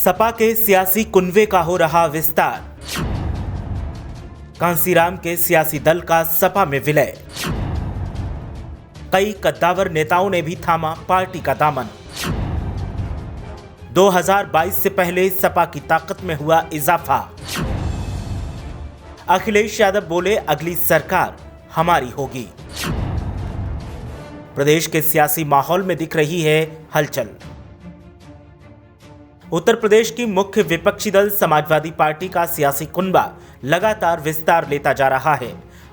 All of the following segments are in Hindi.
सपा के सियासी कुनबे का हो रहा विस्तार। कांसीराम के सियासी दल का सपा में विलय। कई कद्दावर नेताओं ने भी थामा पार्टी का दामन। 2022 से पहले सपा की ताकत में हुआ इजाफा। अखिलेश यादव बोले, अगली सरकार हमारी होगी। प्रदेश के सियासी माहौल में दिख रही है हलचल। उत्तर प्रदेश की मुख्य विपक्षी दल समाजवादी पार्टी का सियासी कुनबा लगातार विस्तार लेता जा रहा है।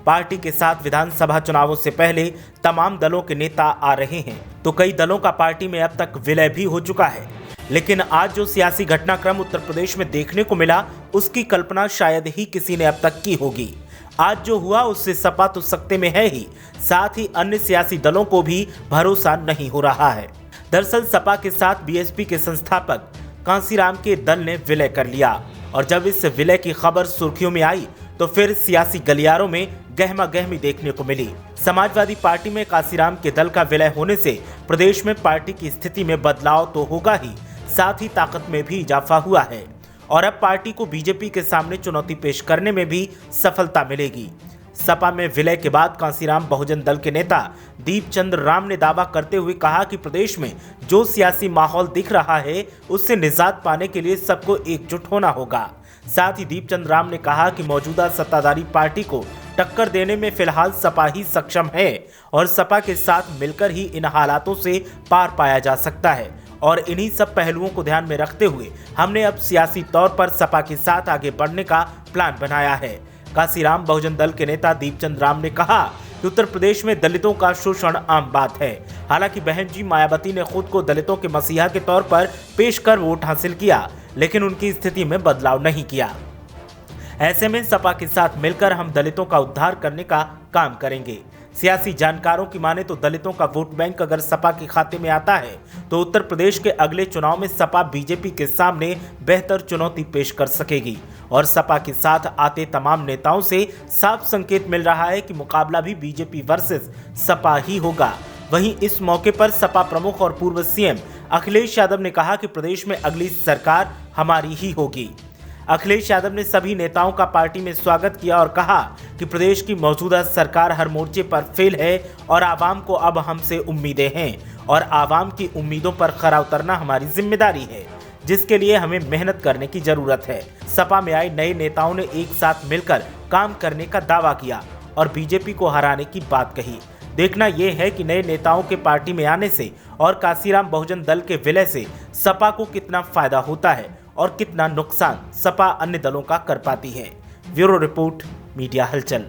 पार्टी के साथ विधानसभा चुनावों से पहले तमाम दलों के नेता आ रहे हैं, तो कई दलों का पार्टी में अब तक विलय भी हो चुका है। लेकिन आज जो सियासी घटनाक्रम उत्तर प्रदेश में देखने को मिला, उसकी कल्पना शायद ही किसी ने अब तक की होगी। आज जो हुआ उससे सपा तो सकते में है ही, साथ ही अन्य सियासी दलों को भी भरोसा नहीं हो रहा है। दरअसल सपा के साथ बीएसपी के संस्थापक कांसीराम के दल ने विलय कर लिया, और जब इस विलय की खबर सुर्खियों में आई तो फिर सियासी गलियारों में गहमा गहमी देखने को मिली। समाजवादी पार्टी में कांसीराम के दल का विलय होने से प्रदेश में पार्टी की स्थिति में बदलाव तो होगा ही, साथ ही ताकत में भी इजाफा हुआ है और अब पार्टी को बीजेपी के सामने चुनौती पेश करने में भी सफलता मिलेगी। सपा में विलय के बाद कांसीराम बहुजन दल के नेता दीपचंद राम ने दावा करते हुए कहा कि प्रदेश में जो सियासी माहौल दिख रहा है उससे निजात पाने के लिए सबको एकजुट होना होगा। साथ ही दीपचंद राम ने कहा कि मौजूदा सत्ताधारी पार्टी को टक्कर देने में फिलहाल सपा ही सक्षम है और सपा के साथ मिलकर ही इन हालातों से पार पाया जा सकता है, और इन्हीं सब पहलुओं को ध्यान में रखते हुए हमने अब सियासी तौर पर सपा के साथ आगे बढ़ने का प्लान बनाया है। कांसीराम बहुजन दल के नेता दीपचंद राम ने कहा कि उत्तर प्रदेश में दलितों का शोषण आम बात है। हालांकि बहन जी मायावती ने खुद को दलितों के मसीहा के तौर पर पेश कर वोट हासिल किया, लेकिन उनकी स्थिति में बदलाव नहीं किया। ऐसे में सपा के साथ मिलकर हम दलितों का उद्धार करने का काम करेंगे। सियासी जानकारों की माने तो दलितों का वोट बैंक अगर सपा के खाते में आता है तो उत्तर प्रदेश के अगले चुनाव में सपा बीजेपी के सामने बेहतर चुनौती पेश कर सकेगी, और सपा के साथ आते तमाम नेताओं से साफ संकेत मिल रहा है कि मुकाबला भी बीजेपी वर्सेस सपा ही होगा। वहीं इस मौके पर सपा प्रमुख और पूर्व सीएम अखिलेश यादव ने कहा कि प्रदेश में अगली सरकार हमारी ही होगी। अखिलेश यादव ने सभी नेताओं का पार्टी में स्वागत किया और कहा कि प्रदेश की मौजूदा सरकार हर मोर्चे पर फेल है और आवाम को अब हमसे उम्मीदें हैं और आवाम की उम्मीदों पर खरा उतरना हमारी जिम्मेदारी है, जिसके लिए हमें मेहनत करने की जरूरत है। सपा में आए नए नेताओं ने एक साथ मिलकर काम करने का दावा किया और बीजेपी को हराने की बात कही। देखना यह है कि नए नेताओं के पार्टी में आने से और कांसीराम बहुजन दल के विलय से सपा को कितना फायदा होता है और कितना नुकसान सपा अन्य दलों का कर पाती है। ब्यूरो रिपोर्ट, मीडिया हलचल।